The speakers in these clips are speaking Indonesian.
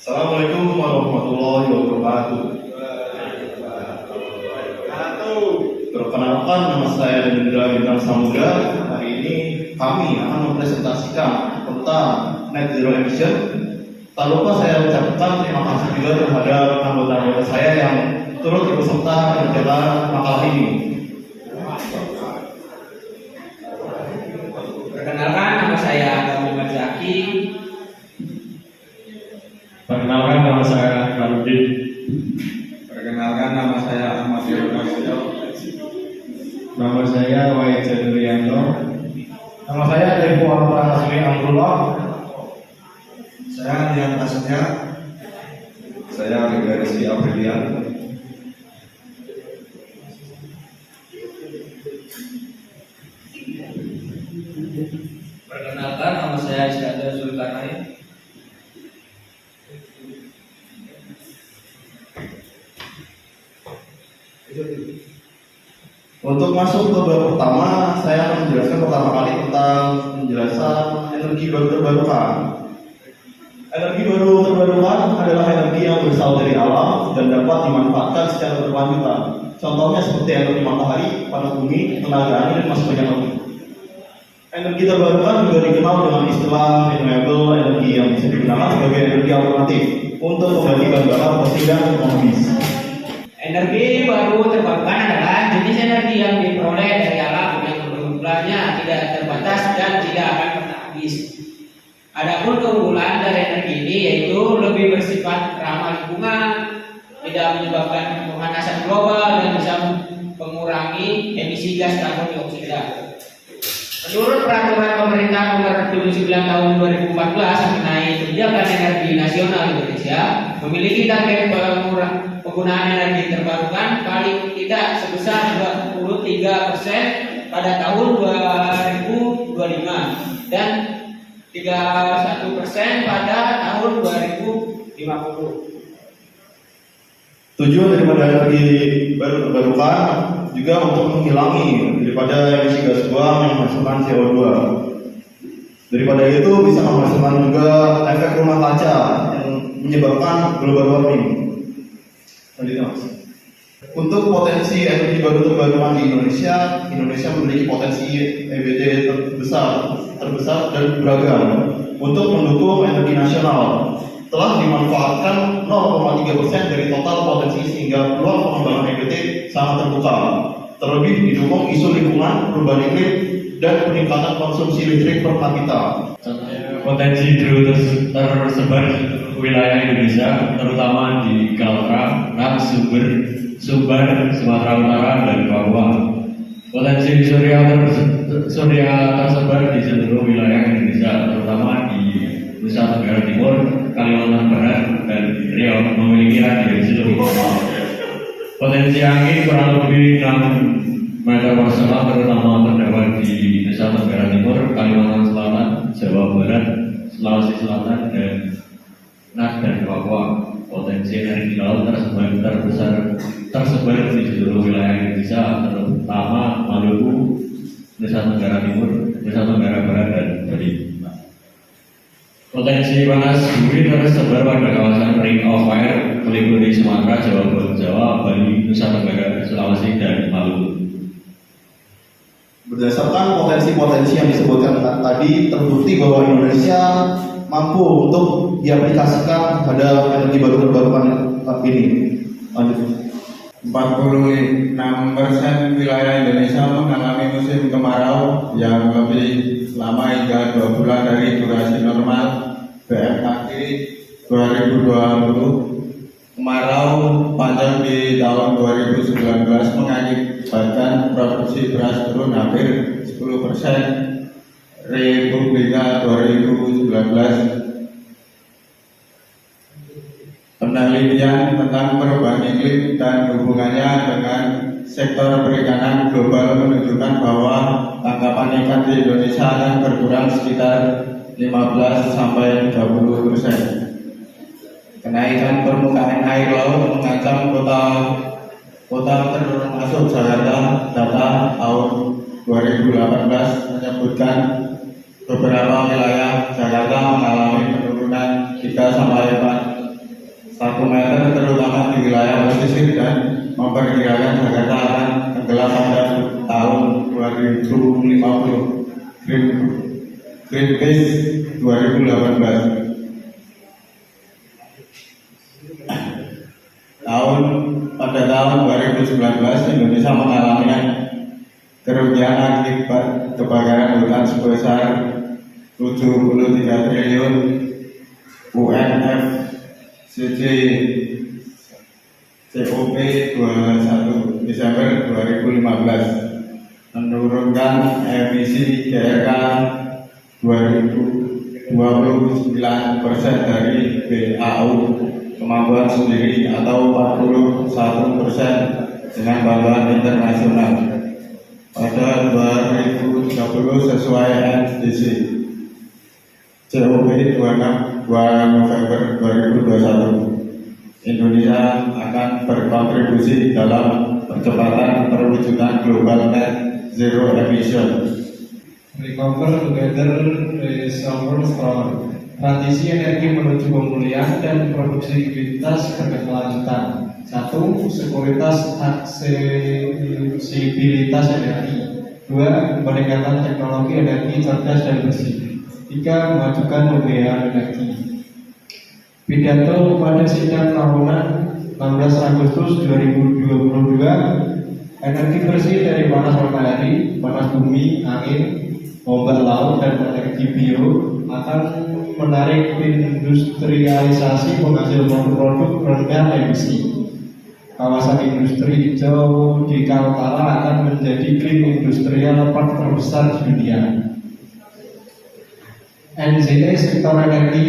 Assalamualaikum warahmatullahi wabarakatuh. Perkenalkan, nama saya Dendra Bintang Samudra. Hari ini kami akan mempresentasikan tentang net zero emission. Tak lupa saya ucapkan terima kasih juga terhadap anggota-anggota saya yang turut ikut serta mengerjakan makalah ini. Perkenalkan, nama saya Muhammad Zaki. Perkenalkan, nama saya Karudin. Perkenalkan, nama saya Ahmad Yurmasyo. Nama saya Wahid Jadurianto. Nama saya Devo Amrasmi Amrullah. Saya Dian Tasnya. Saya Rizky Aprilian. Perkenalkan, nama saya Iskandar Zulkarnain. Untuk masuk ke bab pertama, saya akan menjelaskan pertama kali tentang penjelasan energi baru terbarukan. Energi baru terbarukan adalah energi yang berasal dari alam dan dapat dimanfaatkan secara berkelanjutan. Contohnya seperti energi matahari, panas bumi, tenaga angin, dan masih banyak lagi. Energi terbarukan juga dikenal dengan istilah renewable energy yang bisa digunakan sebagai energi alternatif untuk mengganti bahan bakar fosil dan teknologis. Energi baru terbarukan adalah jenis energi yang diperoleh dari alam yang jumlahnya tidak terbatas dan tidak akan pernah habis. Adapun keunggulan dari energi ini yaitu lebih bersifat ramah lingkungan, tidak menyebabkan pemanasan global, dan bisa mengurangi emisi gas karbon dioksida. Menurut peraturan pemerintah nomor 79 tahun 2014 mengenai kebijakan energi nasional Indonesia, memiliki target penggunaan energi terbarukan paling tidak sebesar 23% pada tahun 2025 dan 31% pada tahun 2050. Tujuan daripada energi baru terbarukan juga untuk menghilangi daripada emisi gas buang yang menghasilkan CO2. Daripada itu bisa menghasilkan juga efek rumah kaca yang menyebabkan global warming. Lanjutnya, Mas. Untuk potensi energi baru terbarukan di Indonesia memiliki potensi EBT terbesar dan beragam untuk mendukung energi nasional. Telah dimanfaatkan 0,3% dari total potensi sehingga peluang pengembangan EBT sangat terbuka. Terlebih didukung isu lingkungan, perubahan iklim, dan peningkatan konsumsi listrik per kapita. Potensi hidro tersebar di wilayah Indonesia, terutama di Kaltara, Sumber, Sumatera Utara, dan Papua. Potensi surya tersebar di seluruh wilayah Indonesia, terutama di Nusa Tenggara Timur, Kalimantan Barat, dan Riau memiliki radiasi lebih besar. Potensi angin kurang lebih 6 meter per second, terutama terdapat di Nusa Tenggara Timur, Kalimantan Selatan, Jawa Barat, Sulawesi Selatan, dan Papua. Potensi energi laut tersebar di seluruh wilayah Indonesia, terutama Maluku, Nusa Tenggara Timur, Nusa Tenggara Barat, dan Bali. Potensi panas bumi tersebar pada kawasan Ring of Fire meliputi Sumatera, Jawa, Bali, Nusa Tenggara, Sulawesi, dan Maluku. Berdasarkan potensi-potensi yang disebutkan tadi, terbukti bahwa Indonesia mampu untuk diaplikasikan pada energi baru terbarukan ini. Lanjut. 46% wilayah Indonesia mengalami musim kemarau yang lebih lama hingga 2 bulan dari durasi normal BMKG 2020. Kemarau panjang di tahun 2019 mengakibatkan produksi beras turun hampir 10%. Republika 2019. Penelitian tentang perubahan iklim dan hubungannya dengan sektor perikanan global menunjukkan bahwa tangkapan ikan di Indonesia akan berkurang sekitar 15-30%. Kenaikan permukaan air laut mengancam kota termasuk Jakarta. Data tahun 2018 menyebutkan beberapa wilayah Jakarta mengalami penurunan 3-4 1 meter terutama di wilayah pesisir dan memperkirakan Jakarta akan tenggelam pada tahun 2050. Greenpeace 2018. Pada tahun 2019 Indonesia mengalami kerugian akibat kebakaran hutan sebesar 73 triliun UNFCCC COP 21 Desember 2015 menurunkan emisi GRK 29% dari BAU kemampuan sendiri atau 41% dengan bantuan internasional pada 2030 sesuai NDC COP 26 2 November 2021. Indonesia akan berkontribusi dalam percepatan perwujudan global net zero emission. Recover together is our strong. Transisi energi menuju pemulihan dan produktivitas berkelanjutan. 1. Sekuritas aksesibilitas energi. 2. Peningkatan teknologi energi cerdas dan bersih. 3. Memajukan pembiayaan energi. Pidato pada sidang tahunan 16 Agustus 2022. Energi bersih dari panas matahari, panas bumi, angin, ombak laut, dan energi bio akan menarik industrialisasi penghasil produk rendah emisi. Kawasan industri hijau di Kaltara akan menjadi green industrial park terbesar di dunia. NZE sektor energi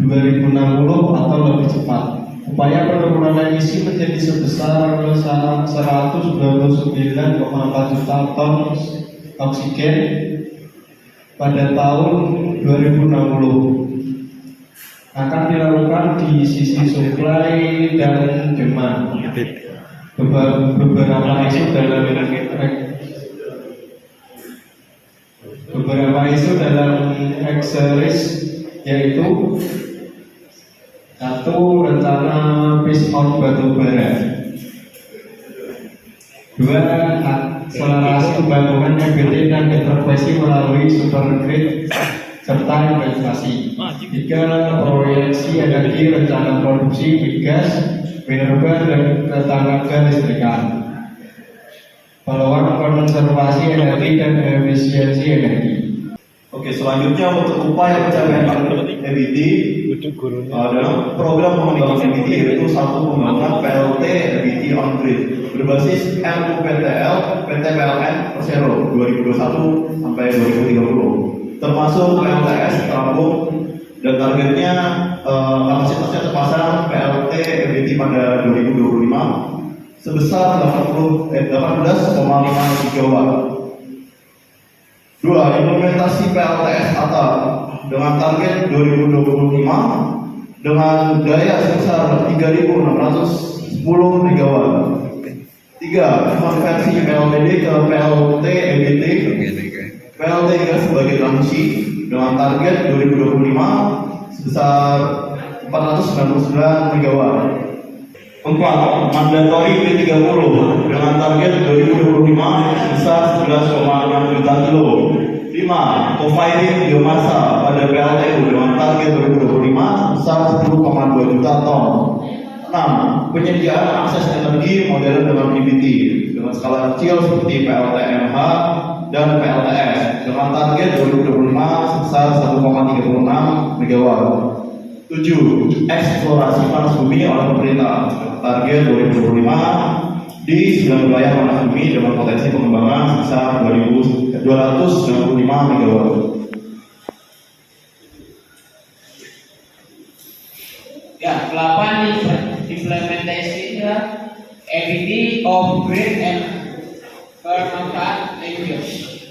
2060 atau lebih cepat. Upaya penurunan emisi menjadi sebesar 129,4 juta ton oksigen pada tahun 2060 akan dilakukan di sisi supply dan demand. Beberapa isu dalam X-series yaitu 1. Rencana phase out batu bara. 2. Akselerasi pembangunan EBT dan intervensi melalui super grid serta investasi. 3. Proyeksi energi rencana produksi migas, mineral dan ketenaga listrikan. Peluang konservasi energi dan efisiensi energi. Oke, selanjutnya untuk upaya pencapaian EBT dalam program pengembangan EBT yaitu 1. Pembangunan PLT EBT on grid berbasis RUPTL PT PLN Persero 2021 sampai 2030 termasuk PLTS terapung dan targetnya kapasitasnya terpasang PLT EBT pada 2025 sebesar 18,5 gigawatt. 2. Implementasi PLTS atap dengan target 2025 dengan daya sebesar 3.610 MW. 3. Konversi PLTD ke PLT EBT PLT gas sebagai transisi dengan target 2025 sebesar 499 MW. 4. Mandatory P30 dengan target 2025 sebesar 11,6 juta kilo. 5. Co-firing biomasa pada PLTU dengan target 2025 sebesar 10,2 juta ton. 6. Penyediaan akses energi modern dengan EBT dengan skala kecil seperti PLTMH dan PLTS dengan target 2025 sebesar 1,36 MW. 7. Eksplorasi panas bumi oleh pemerintah target 2025 di 9 wilayah panas bumi dengan potensi pengembangan sebesar 295 MW. Ya, 8 implementasi EBT of grid and bermanfaat energi.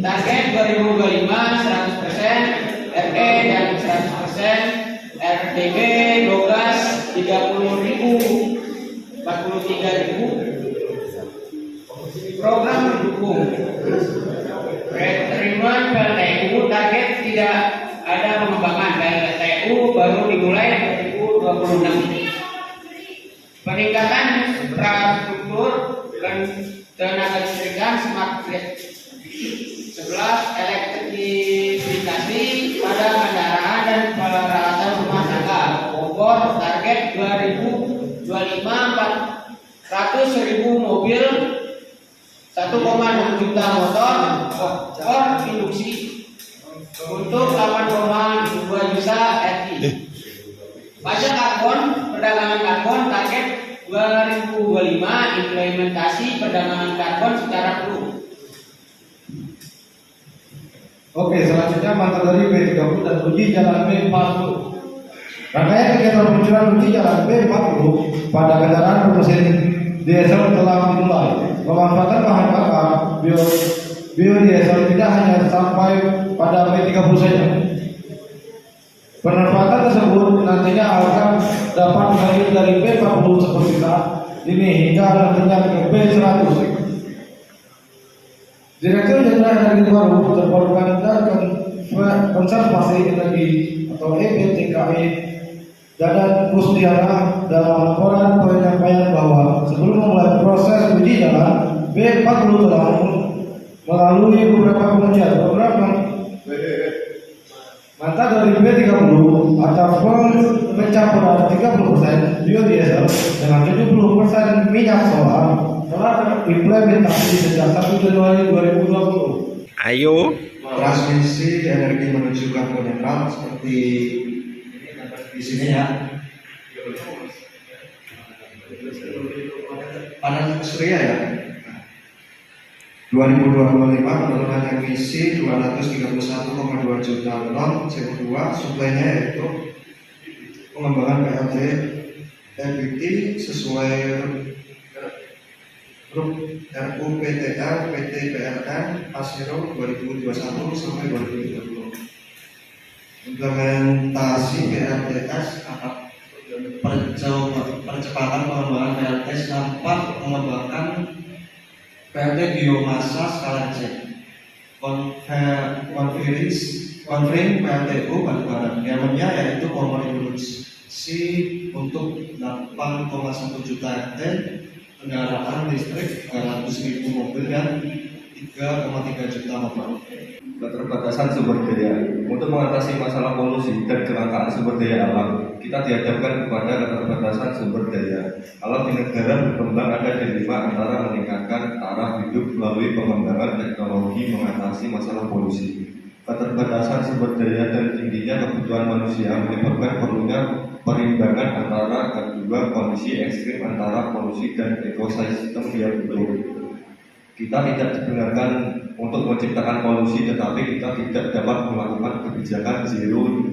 Target 2025 100% RE dan 100% RTB 12 30.000 43.000. Program mendukung penerimaan PLTU target tidak ada pengembangan PLTU baru dimulai 26. Peningkatan infrastruktur dan tenaga listrikan smart grid. 11. Elektrifikasi pada kendaraan dan peralatan rumah tangga. Bogor target 2025 400.000 mobil, 1,6 juta motor induksi untuk 8,2 juta RI. Pajak karbon, perdagangan karbon target 2025 implementasi perdagangan karbon secara penuh. Oke, selanjutnya materi B30 dan uji jalan B40. Rangkaian kegiatan peluncuran uji jalan B40 pada kendaraan bermesin diesel telah dimulai. Pemanfaatan bahan bakar biodiesel tidak hanya sampai pada B30 saja. Pemanfaatan tersebut nantinya akan dapat mengalir dari B40 seperti saat ini hingga nantinya ke B100. Direktur Jenderal Energi Baru Terbarukan dan Konservasi Energi atau EPTKI Dadan Kusdiana dalam laporan penyampaian bahwa sebelum memulai proses uji jalan B40 telah melalui beberapa pengujian program mantap dari B30 atau pencampuran 30% biodiesel dengan 70% minyak solar telah implementasi sejak 1 Januari 2020. Ayo. Transmisi energi menuju karbon netral seperti di sini ya. Panas surya ya. 2025 penurunan emisi 231,2 juta ton CO2. Suplainya yaitu pengembangan PLT EBT sesuai RUPTL PT PLN Pasiro 2021 sampai 2030. Implementasi PLTS akan percepatan pengembangan PLTS dapat mengembangkan PLT biomasa skala C. Konfering PLTU batubara diameternya yaitu produksi untuk 8,1 juta RT, kendaraan listrik 300.000 mobil dan 3,3 juta motor. Keterbatasan sumber daya. Untuk mengatasi masalah polusi dan kelangkaan sumber daya alam, kita dihadapkan kepada keterbatasan sumber daya. Kalau di negara berkembang ada dilema antara meningkatkan taraf hidup melalui pengembangan teknologi mengatasi masalah polusi. Keterbatasan sumber daya dan tingginya kebutuhan manusia menyebabkan perlunya perimbangan antara kedua kondisi ekstrim antara polusi dan ekosistem yang utuh. Kita tidak dibenarkan untuk menciptakan polusi, tetapi kita tidak dapat melakukan kebijakan zero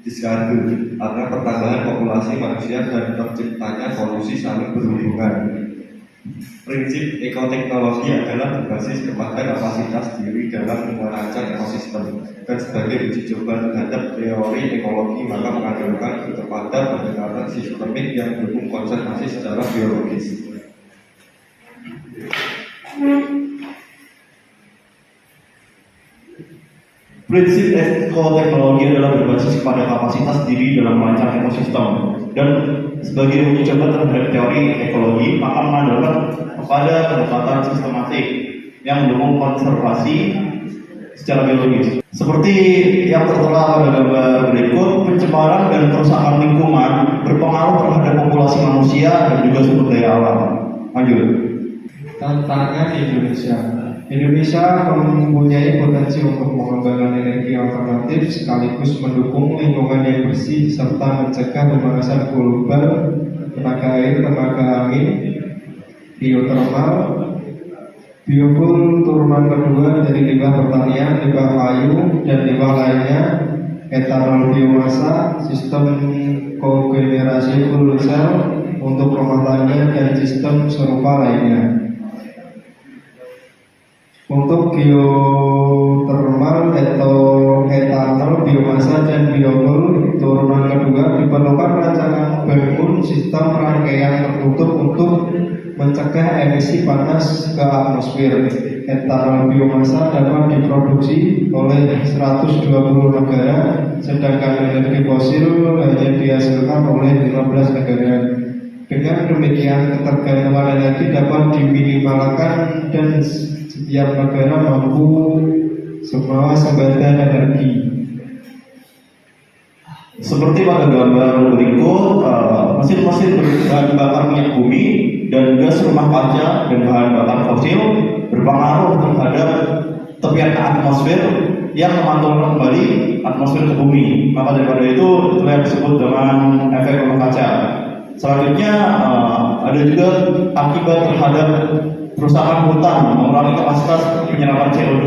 discard karena pertambahan populasi manusia dan terciptanya polusi saling berhubungan. Prinsip ekoteknologi adalah berbasis kepada kapasitas diri dalam merancang ekosistem, dan sebagai uji coba terhadap teori ekologi maka mengandalkan kepada pendekatan sistemik yang mendukung konservasi secara biologis. Prinsip ekoteknologi adalah berbasis kepada kapasitas diri dalam merancang ekosistem, dan sebagai uji coba terhadap teori ekologi maka mengandalkan kepada pendekatan sistematik yang mendukung konservasi secara biologis. Seperti yang tertera pada gambar berikut, pencemaran dan kerusakan lingkungan berpengaruh terhadap populasi manusia dan juga sumber daya alam. Lanjut. Tantangan Indonesia. Indonesia mempunyai potensi untuk mengembangkan energi alternatif sekaligus mendukung lingkungan yang bersih serta mencegah pemanasan global, tenaga air, tenaga angin, geotermal, biofuel turunan kedua dari limbah pertanian, limbah kayu, dan limbah lainnya, etanol biomasa, sistem kogenerasi fuel cell untuk rumah tangga dan sistem serupa lainnya. Untuk geotermal atau etanol biomasa dan biofuel turunan kedua diperlukan rancangan bangun sistem rangkaian tertutup untuk mencegah emisi panas ke atmosfer. etanol biomasa dapat diproduksi oleh 120 negara, sedangkan energi fosil hanya dihasilkan oleh 15 negara. Dengan demikian, ketergantungan energi dapat diminimalkan dan setiap negara mampu semua sumber energi. Seperti pada gambar berikut, mesin-mesin berbahan bakar minyak bumi dan gas rumah kaca dan bahan bakar fosil berpengaruh terhadap tepian atmosfer yang memantulkan kembali atmosfer ke bumi. Maka daripada itu yang disebut dengan efek rumah kaca. Selanjutnya ada juga akibat terhadap kerusakan hutan mengurangi kapasitas penyerapan CO2.